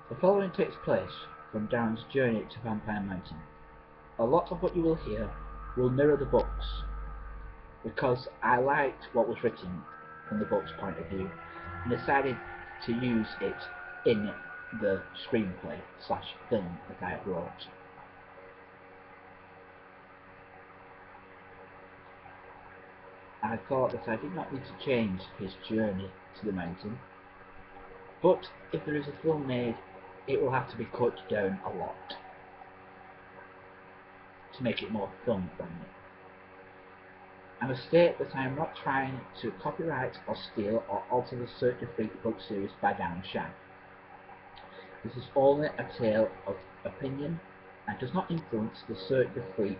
The following takes place from Darren's journey to Vampire Mountain. A lot of what you will hear will mirror the books, because I liked what was written from the book's point of view and decided to use it in the screenplay / film that I wrote. I thought that I did not need to change his journey to the mountain, but if there is a film made, it will have to be cut down a lot to make it more film friendly. I must state that I am not trying to copyright or steal or alter the Cirque du Freak book series by Darren Shan. This is only a tale of opinion and does not influence the Cirque du Freak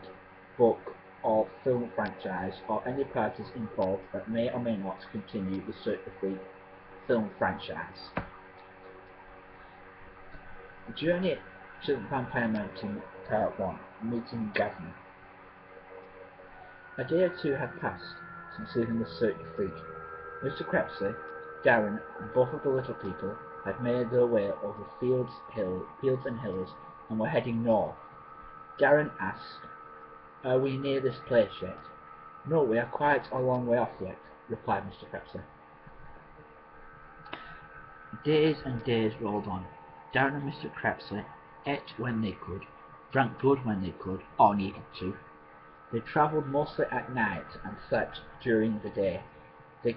book or film franchise or any parties involved that may or may not continue the Cirque du Freak film franchise. The journey to Vampire Mountain Part 1, Meeting Gavin. A day or two had passed since leaving the Cirque du Freak. Mr. Crepsley, Darren, and both of the little people had made their way over fields and hills and were heading north. Darren asked, "Are we near this place yet?" "No, we are quite a long way off yet," replied Mr. Crepsley. Days and days rolled on. Darren and Mr. Crepsley ate when they could, drank blood when they could, or needed to. They travelled mostly at night and slept during the day. They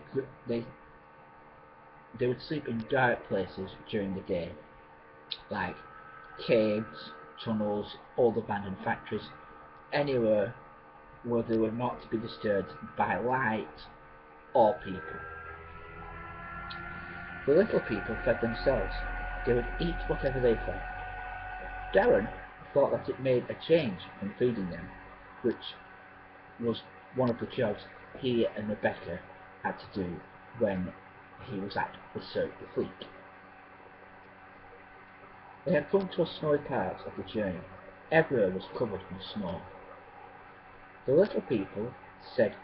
would sleep in dark places during the day, like caves, tunnels, old abandoned factories, anywhere where they were not to be disturbed by light or people. The little people fed themselves. They would eat whatever they found. Darren thought that it made a change from feeding them, which was one of the jobs he and Rebecca had to do when he was at the Cirque du Freak. They had come to a snowy part of the journey. Everywhere was covered in snow. The little people said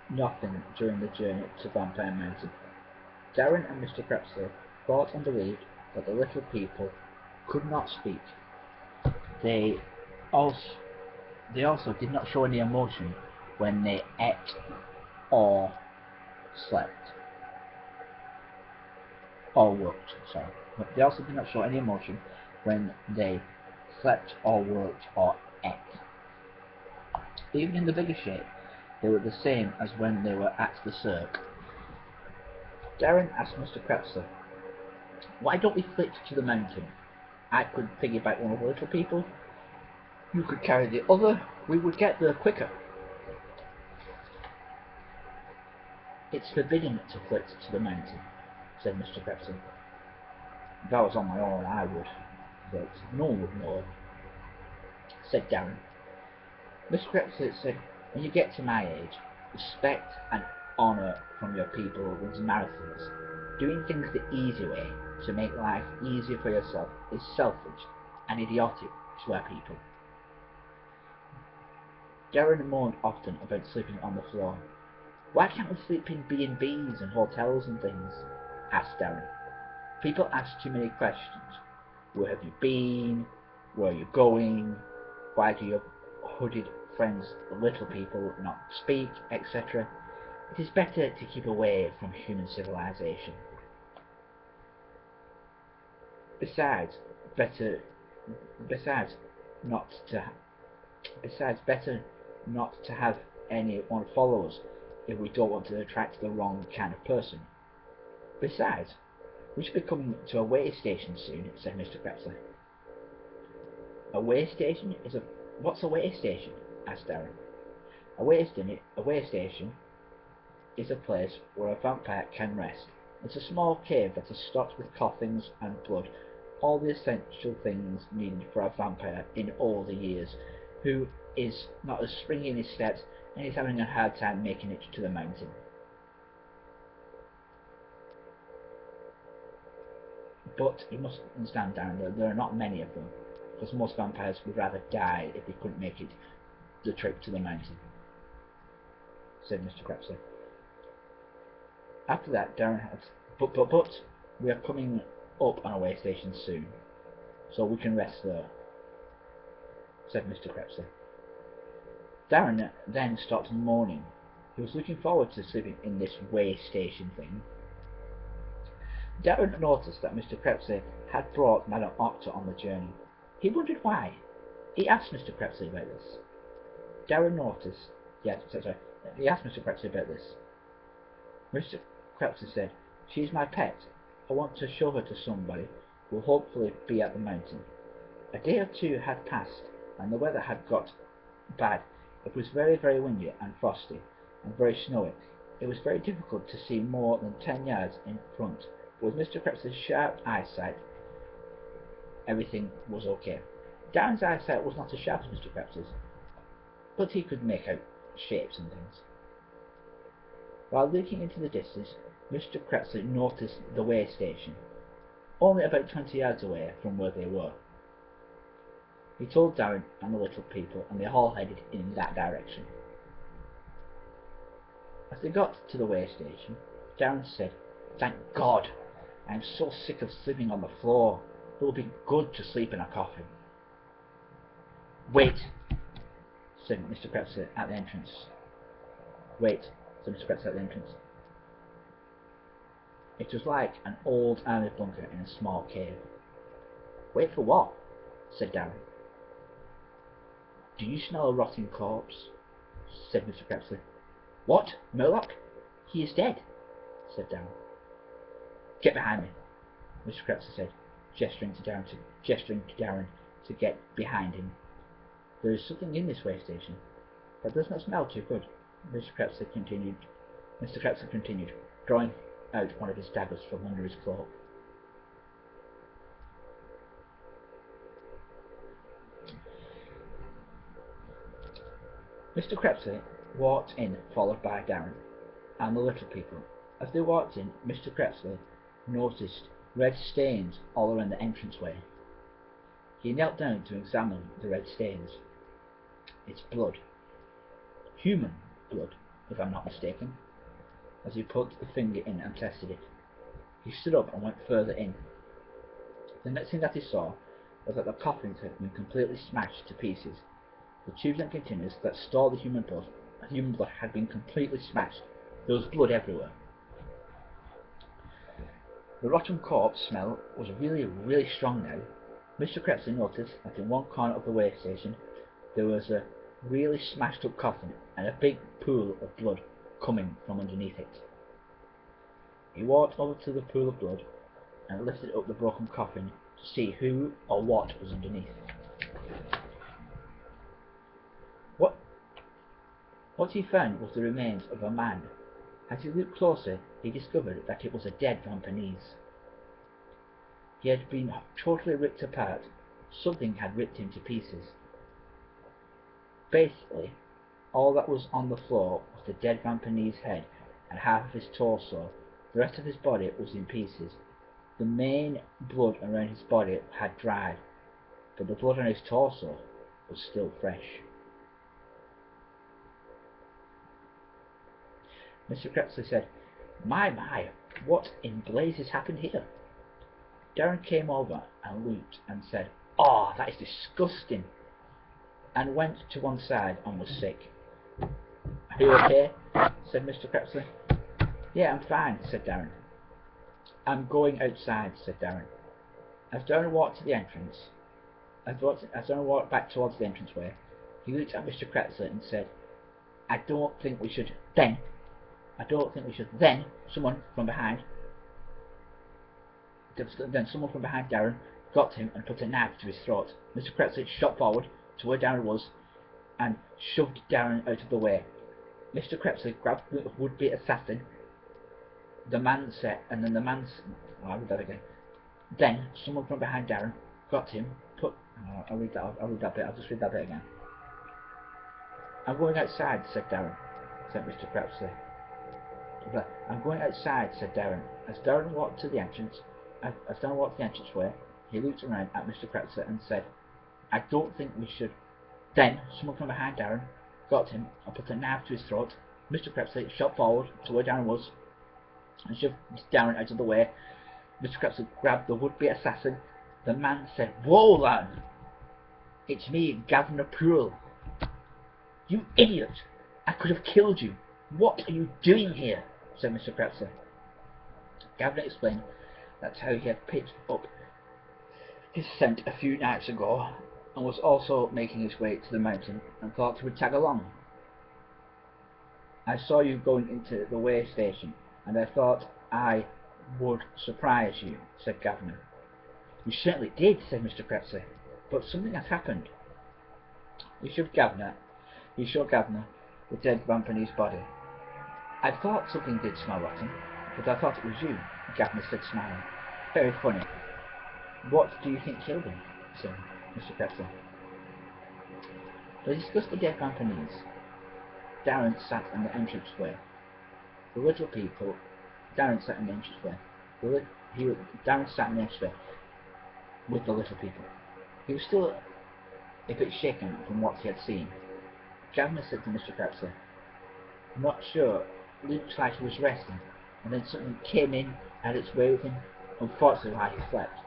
nothing during the journey to Vampire Mountain. Darren and Mr. Crepsley thought and believed that the little people could not speak. They also did not show any emotion when they ate or slept or worked. But they also did not show any emotion when they slept or worked or ate. Even in the bigger shape, they were the same as when they were at the cirque. Darren asked Mr. Crepsley, "Why don't we flit to the mountain? I could piggyback one of the little people. You could carry the other. We would get there quicker." "It's forbidden to flit to the mountain," said Mr. Crepsley. "If I was on my own, I would, but no one would know," said Darren. Mr. Crepsley said, "When you get to my age, respect and honour from your people wins marathons. Doing things the easy way to make life easier for yourself is selfish and idiotic to our people." Darren moaned often about sleeping on the floor. "Why can't we sleep in B&Bs and hotels and things?" asked Darren. "People ask too many questions. Where have you been? Where are you going? Why do your hooded friends, the little people, not speak, etc. It is better to keep away from human civilization. Besides, better not to have anyone follow us if we don't want to attract the wrong kind of person. Besides, we should be coming to a way station soon," said Mr. Crepsley. "A way station is a... What's a way station?" asked Darren. A way station is a place where a vampire can rest. It's a small cave that is stocked with coffins and blood, all the essential things needed for a vampire in all the years, who is not as springy in his steps and is having a hard time making it to the mountain. But you must understand, Darren, there are not many of them, because most vampires would rather die if they couldn't make it the trip to the mountain," said Mr. Crepsley. After that, Darren had, but we are coming up on a way station soon." so we can rest there, said Mr. Crepsley. Darren then stopped moaning. He was looking forward to sleeping in this way station thing. Darren noticed that Mr. Crepsley had brought Madame Octa on the journey. He wondered why. He asked Mr. Crepsley about this. Darren noticed. He asked Mr. Crepsley about this. Mr. Crepsley said, "She is my pet. I want to show her to somebody who will hopefully be at the mountain." A day or two had passed, and the weather had got bad. It was very, very windy and frosty, and very snowy. It was very difficult to see more than 10 yards in front. With Mr. Crepsley's sharp eyesight, everything was okay. Darren's eyesight was not as sharp as Mr. Crepsley's, but he could make out shapes and things. While looking into the distance, Mr. Crepsley noticed the way station, only about 20 yards away from where they were. He told Darren and the little people, and they all headed in that direction. As they got to the way station, Darren said, "Thank God! I am so sick of sleeping on the floor. It will be good to sleep in a coffin." "Wait," said Mr. Crepsley at the entrance. "Wait," said Mr. Crepsley at the entrance. It was like an old army bunker in a small cave. "Wait for what?" said Darren. "Do you smell a rotting corpse?" said Mr. Crepsley. "What? Murloc? He is dead," said Darren. "Get behind me," Mr. Crepsley said, gesturing to Darren to get behind him. "There is something in this way station. That does not smell too good," Mr. Crepsley continued, drawing out one of his daggers from under his cloak. Mr. Crepsley walked in, followed by Darren and the little people. As they walked in, Mr. Crepsley noticed red stains all around the entranceway. He knelt down to examine the red stains. "It's blood. Human blood, if I'm not mistaken." As he put the finger in and tested it, he stood up and went further in. The next thing that he saw was that the coffins had been completely smashed to pieces. The tubes and containers that stored the human blood had been completely smashed. There was blood everywhere. The rotten corpse smell was really, really strong now. Mr. Crepsley noticed that in one corner of the way station there was a really smashed up coffin and a big pool of blood coming from underneath it. He walked over to the pool of blood and lifted up the broken coffin to see who or what was underneath. What he found was the remains of a man. As he looked closer, he discovered that it was a dead Vampirese. He had been totally ripped apart. Something had ripped him to pieces. Basically, all that was on the floor was the dead Vampirese head and half of his torso. The rest of his body was in pieces. The main blood around his body had dried, but the blood on his torso was still fresh. Mr. Crepsley said, My, what in blazes happened here?" Darren came over and looked and said, "Oh, that is disgusting," and went to one side and was sick. "Are you okay?" said Mr. Crepsley. "Yeah, I'm fine," said Darren. "I'm going outside," said Darren. As Darren walked to the entrance, as Darren walked back towards the entranceway, he looked at Mr. Crepsley and said, I don't think we should then, someone from behind Darren got him and put a knife to his throat. Mr. Crepsley shot forward to where Darren was and shoved Darren out of the way. Mr. Crepsley grabbed the would-be assassin. Then someone from behind Darren got him, I'll just read that bit again. "I'm going outside," said Mr. Crepsley. "I'm going outside," said Darren. As Darren walked to the entranceway, he looked around at Mr. Crepsley and said, "I don't think we should." Then someone from behind Darren got him and put a knife to his throat. Mr. Crepsley shot forward to where Darren was and shoved Darren out of the way. Mr. Crepsley grabbed the would-be assassin. The man said, "Whoa, lad! It's me, Governor Poole." "You idiot! I could have killed you. What are you doing here?" said Mr. Krebsler. Governor explained that's how he had picked up his scent a few nights ago, and was also making his way to the mountain, and thought he would tag along. "I saw you going into the way station, and I thought I would surprise you," said Governor. "You certainly did," said Mr. Krebsler, "but something has happened." He showed Governor the dead Vampirese body. "I thought something did smell rotten, but I thought it was you," Governor said, smiling. "Very funny. What do you think killed him?" said Mr. Krebsler. They discussed the dead Vampirese. Darren sat in the entranceway. The little people. Darren sat in the entranceway. Darren sat in the entranceway with the little people. He was still a bit shaken from what he had seen. Governor said to Mr. Krebsler, "I'm not sure. Looks like he was resting, and then something came in, had its way with him, unfortunately while he slept."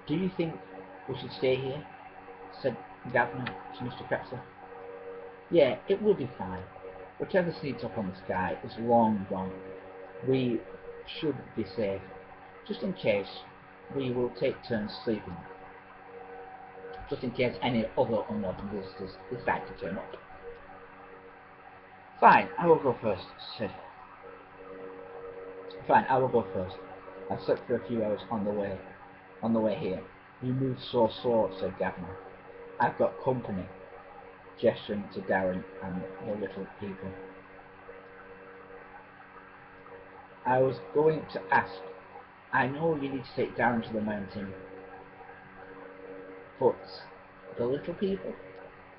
"Do you think we should stay here?" said Governor to Mr. Krebsler. "Yeah, it will be fine. Whatever sneaks up on the sky is long gone. We should be safe. Just in case, we will take turns sleeping. Just in case any other unwelcome visitors decide to turn up." "Fine, I will go first," said. "Fine, I will go first. I slept for a few hours on the way here." "You move so slow," said Governor. "I've got company," gesturing to Darren and the little people. "I was going to ask, I know you need to take Darren to the mountain, but the little people?"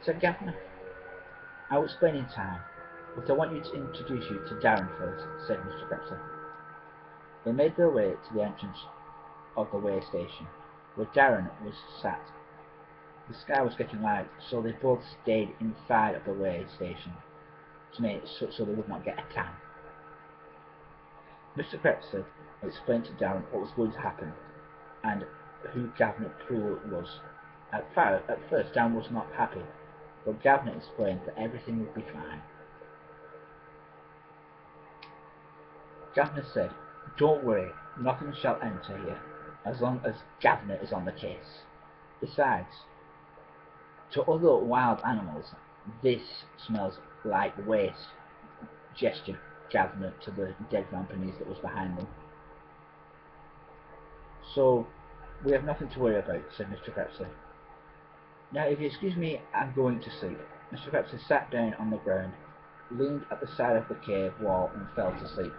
said Governor. "I will explain in time, but I want you to introduce you to Darren first," said Mr. Krebsler. They made their way to the entrance of the way station, where Darren was sat. The sky was getting light, so they both stayed inside of the way station so they would not get a tan. Mr. Krebsler explained to Darren what was going to happen, and who Governor Poole was. At first Darren was not happy, but Governor explained that everything would be fine. Governor said, "Don't worry, nothing shall enter here, as long as Governor is on the case. Besides, to other wild animals, this smells like waste," gestured Governor to the dead Vampirese that was behind them. "So, we have nothing to worry about," said Mr. Krebsler. "Now, if you excuse me, I'm going to sleep." Mr. Krebsler sat down on the ground, leaned at the side of the cave wall, and fell to sleep.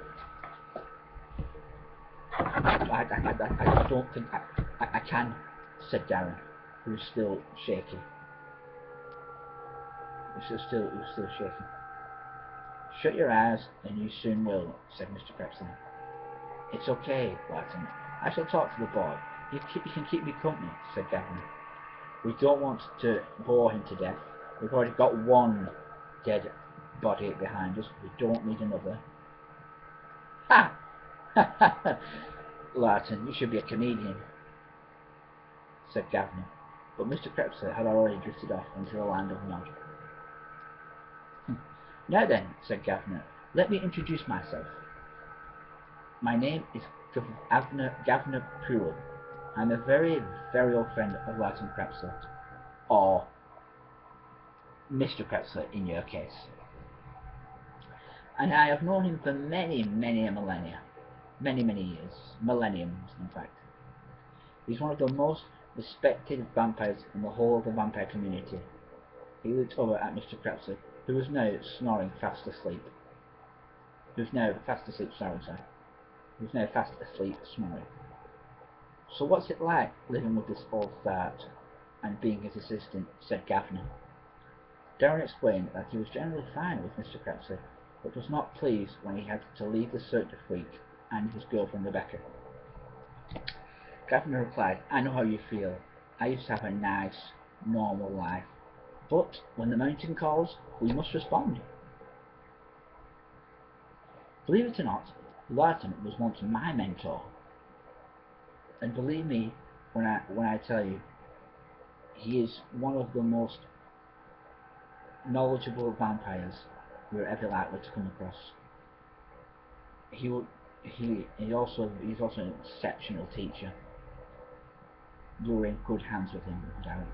I don't think I can," said Darren, who was still shaky. He was still shaking. "Shut your eyes, and you soon will," said Mr. Krebsler. "It's okay, Barton. I shall talk to the boy. You can keep me company," said Governor. "We don't want to bore him to death. We've already got one dead body behind us. We don't need another." "Ha! Ha ha ha! Larton, you should be a comedian," said Governor, but Mr. Krebsler had already drifted off into the land of Nod. "Now then," said Governor, "let me introduce myself. My name is Governor Poole. I'm a very, very old friend of Larton Krebsler, or Mr. Krebsler in your case, and I have known him for many, many a millennia. Many, many years. Millenniums, in fact. He's one of the most respected vampires in the whole of the vampire community." He looked over at Mr. Krebsler, who was now snoring fast asleep. Who was now fast asleep, snoring. "So what's it like, living with this old fart, and being his assistant?" said Governor. Darren explained that he was generally fine with Mr. Krebsler, but was not pleased when he had to leave the Cirque du Freak and his girlfriend Rebecca. Governor replied, "I know how you feel. I used to have a nice, normal life, but when the mountain calls, we must respond." Believe it or not, Larton was once my mentor, and believe me, when I tell you he is one of the most knowledgeable vampires you're ever likely to come across. He will, he's also an exceptional teacher. You're in good hands with him, Darren.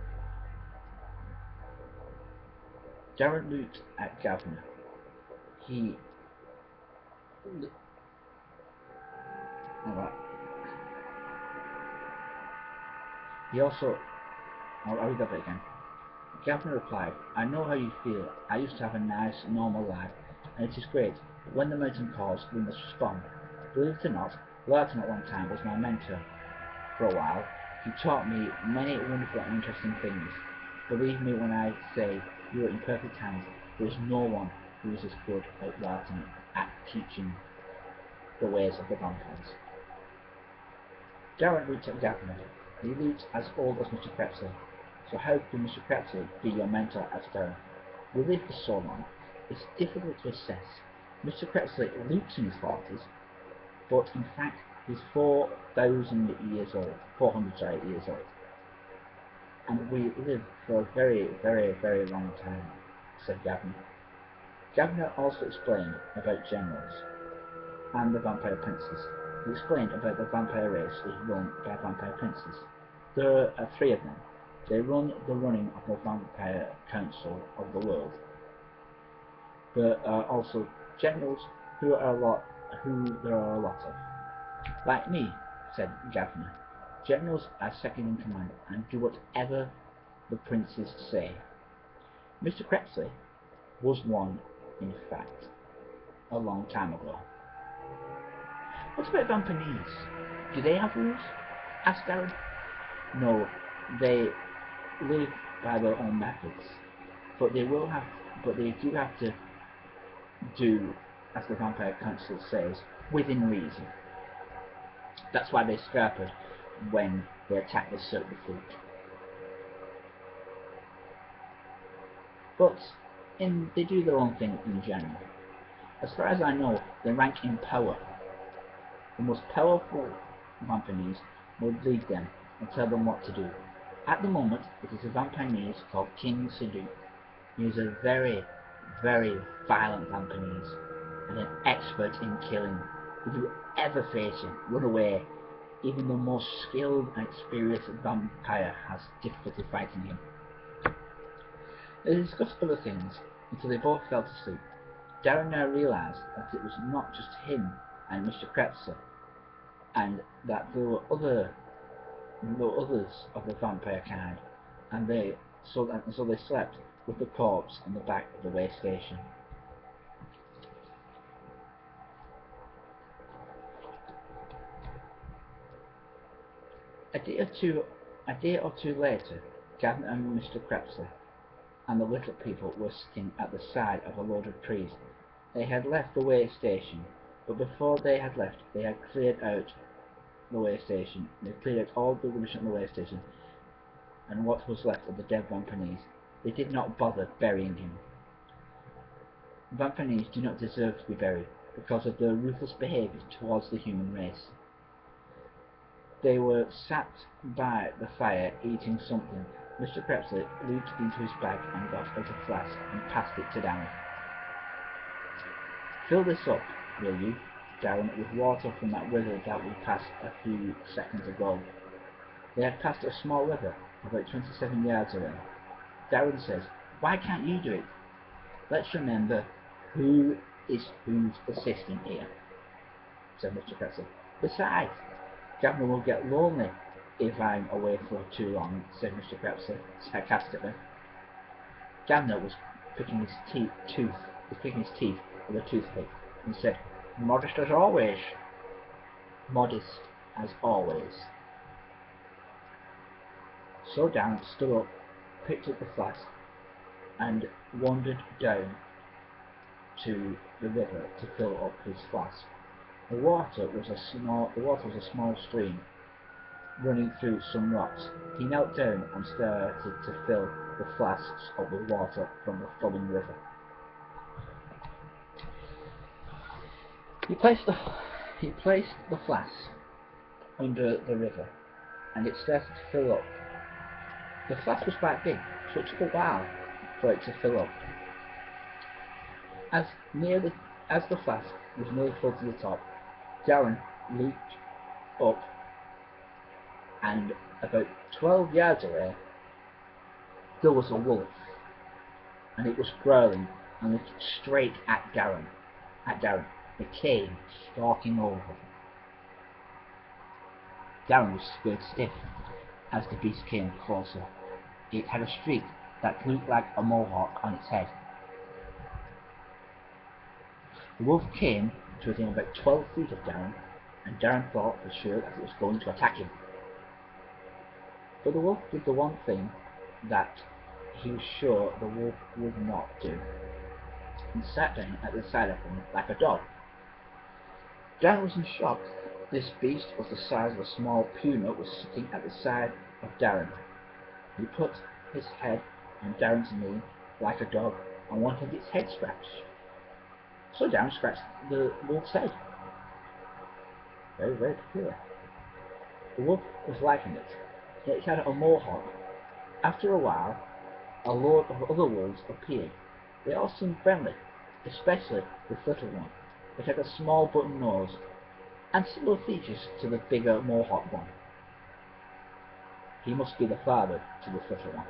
Darren looked at Gavner. He Alright. He also I'll read that bit again. Gavner replied, I know how you feel. I used to have a nice, normal life, and it is great, but when the mountain calls, we must respond. Believe it or not, Larton at one time was my mentor. For a while, he taught me many wonderful and interesting things. Believe me when I say you are in perfect hands. There is no one who is as good as Larton at teaching the ways of the vampires. Darren looked at Gavner. He looked as old as Mr. Krebsley. So how could Mr. Krebsley be your mentor? Asked Darren. We lived for so long, it's difficult to assess. Mr. Krebsley looks in his 40s, but in fact he's 4,000 years old, 400 years old. And we lived for a very, very, very long time, said Gavner. Gavner also explained about generals and the vampire princes. He explained about the vampire race is run by vampire princes. There are 3 of them. They run the running of the vampire council of the world. There are also generals who there are a lot of. Like me, said Gavner. Generals are second in command and do whatever the princes say. Mr. Krebsley was one, in fact, a long time ago. What about vampires? Do they have rules? Asked Darren. No, they live by their own methods, but they do have to do as the vampire council says, within reason. That's why they scuppered when they attacked the cirque. But they do their own thing in general. As far as I know, they rank in power. The most powerful vampires will lead them and tell them what to do. At the moment, it is a vampire called King Sidu. He is a very, very violent vampire and an expert in killing. If you ever face him, run away. Even the most skilled and experienced vampire has difficulty fighting him. They discussed other things until they both fell asleep. Darren now realised that it was not just him and Mr. Krebsler, and that there were others of the vampire kind, and so they slept with the corpse in the back of the way station. A day or two later, Gavin and Mr. Krebsler and the little people were sitting at the side of a load of trees. They had left the way station, but before they had left, they had cleared out the way station. They cleared out all the rubbish on the way station and what was left of the dead vampires. They did not bother burying him. Vampires do not deserve to be buried because of their ruthless behaviour towards the human race. They were sat by the fire eating something. Mr. Krebsley reached into his bag and got out a flask and passed it to Darren. Fill this up, will you, Darren, with water from that river that we passed a few seconds ago. They had passed a small river about 27 yards away. Darren says, why can't you do it? Let's remember who is whose assistant here, said Mr. Krebsley. Besides, Gavner will get lonely if I'm away for too long, said Mr. Krebsley sarcastically. Gavner was picking his teeth with a toothpick and said, modest as always. Modest as always. So Darren stood up, picked up the flask, and wandered down to the river to fill up his flask. The water was a small stream running through some rocks. He knelt down and started to fill the flasks up with water from the flowing river. He placed the flask under the river and it started to fill up. The flask was quite big, so it took a while for it to fill up. As the flask was nearly full to the top, Darren looked up, and about 12 yards away there was a wolf, and it was growling and looked straight at Darren. It came stalking over. Darren was scared stiff as the beast came closer. It had a streak that looked like a mohawk on its head. The wolf came to within about 12 feet of Darren, and Darren thought for sure that it was going to attack him. But the wolf did the one thing that he was sure the wolf would not do, and sat down at the side of him like a dog. Darren was in shock. This beast was the size of a small puma, was sitting at the side of Darren. He put his head on Darren's knee like a dog and wanted its head scratched. So Darren scratched the wolf's head. Very, very peculiar. The wolf was liking it. It had a mohawk. After a while, a load of other wolves appeared. They all seemed friendly, especially this little one. It had a small button nose and similar features to the bigger mohawk one. He must be the father to this little one.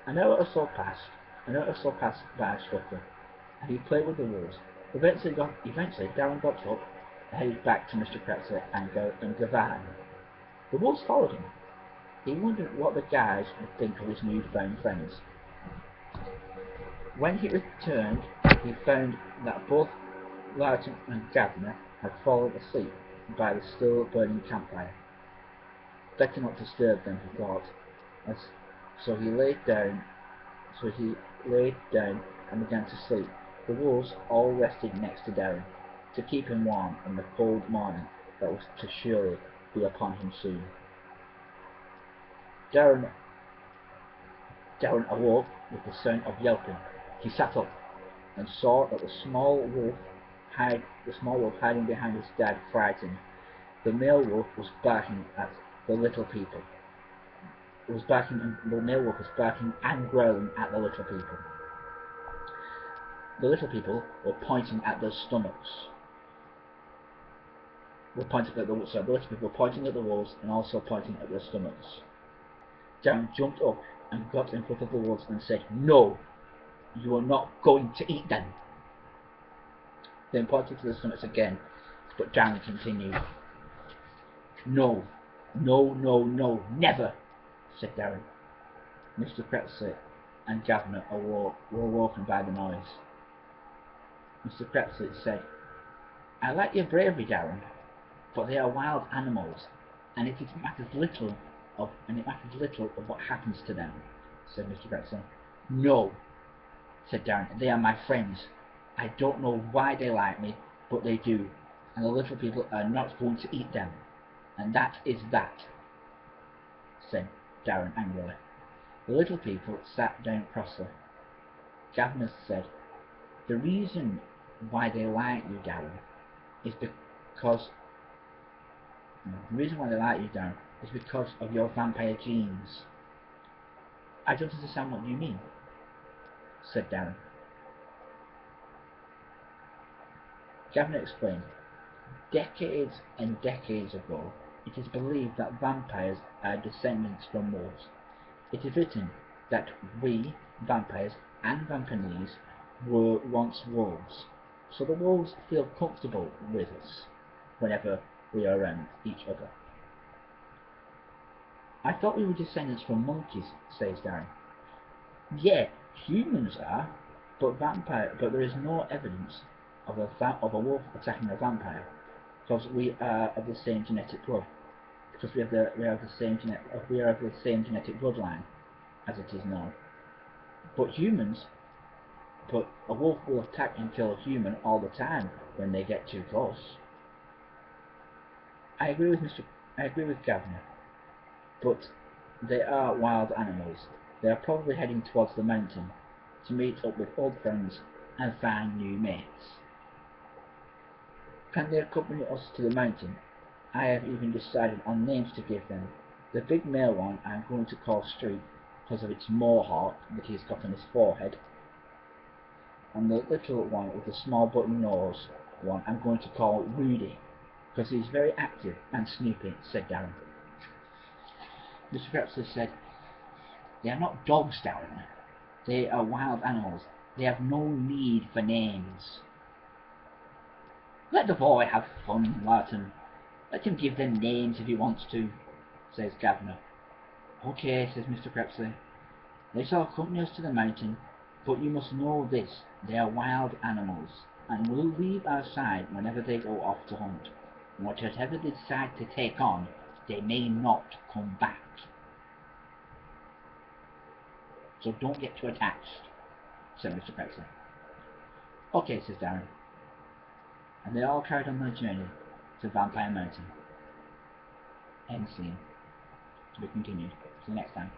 An hour or so passed by swiftly, and he played with the wolves. Eventually, Darren got up and headed back to Mr. Kretzer and Gavan. The wolves followed him. He wondered what the guys would think of his newfound friends. When he returned, he found that both Larton and Gavner had fallen asleep by the still burning campfire. Better not disturb them, he thought. So he laid down and began to sleep. The wolves all rested next to Darren to keep him warm in the cold morning that was to surely be upon him soon. Darren awoke with the sound of yelping. He sat up and saw that the small wolf hiding behind his dad, frightened. The male wolf was barking at the little people. The male wolf was barking and growling at the little people. The little people were pointing at their stomachs. The little people were pointing at the wolves and also pointing at their stomachs. Darren jumped up and got in front of the wolves and said, "No, you are not going to eat them." Then pointed to the stomachs again, but Darren continued. "No, no, no, no, never," said Darren. Mr. Kretzer and Gavner were awoken by the noise. Mr. Kretzer said, "I like your bravery, Darren, but they are wild animals, and it matters little of what happens to them," said Mr. Kretzer. "No," said Darren, "they are my friends. I don't know why they like me, but they do, and the little people are not going to eat them. And that is that," said Darren angrily. The little people sat down crossly. Gavner said, "The reason why they like you, Darren, is because of your vampire genes." "I don't understand what you mean," said Darren. Gavner explained, "Decades and decades ago, it is believed that vampires are descendants from wolves. It is written that we, vampires and vampirees, were once wolves, so the wolves feel comfortable with us whenever we are around each other." "I thought we were descendants from monkeys," says Darren. "Yeah, humans are, but there is no evidence of a wolf attacking a vampire, because we are of the same genetic blood. Because we are of the same genetic bloodline, as it is known. But a wolf will attack and kill a human all the time when they get too close." I agree with Gavner, but they are wild animals. They are probably heading towards the mountain to meet up with old friends and find new mates. "Can they accompany us to the mountain?" I have even decided on names to give them. The big male one I'm going to call Streak because of its mohawk that he's got on his forehead, and the little one with the small button nose one I'm going to call Rudy because he's very active and snoopy, said Darren. Mr. Crepsley said, "They are not dogs, Darren. They are wild animals. They have no need for names." "Let the boy have fun, Martin. Let him give them names if he wants to," says Gavner. "Okay," says Mr. Crepsley. "They shall accompany us to the mountain, but you must know this, they are wild animals, and will leave our side whenever they go off to hunt. Whatever they decide to take on, they may not come back. So don't get too attached," said Mr. Crepsley. "Okay," says Darren. And they all carried on their journey to Vampire Mountain. End scene. To be continued. See you next time.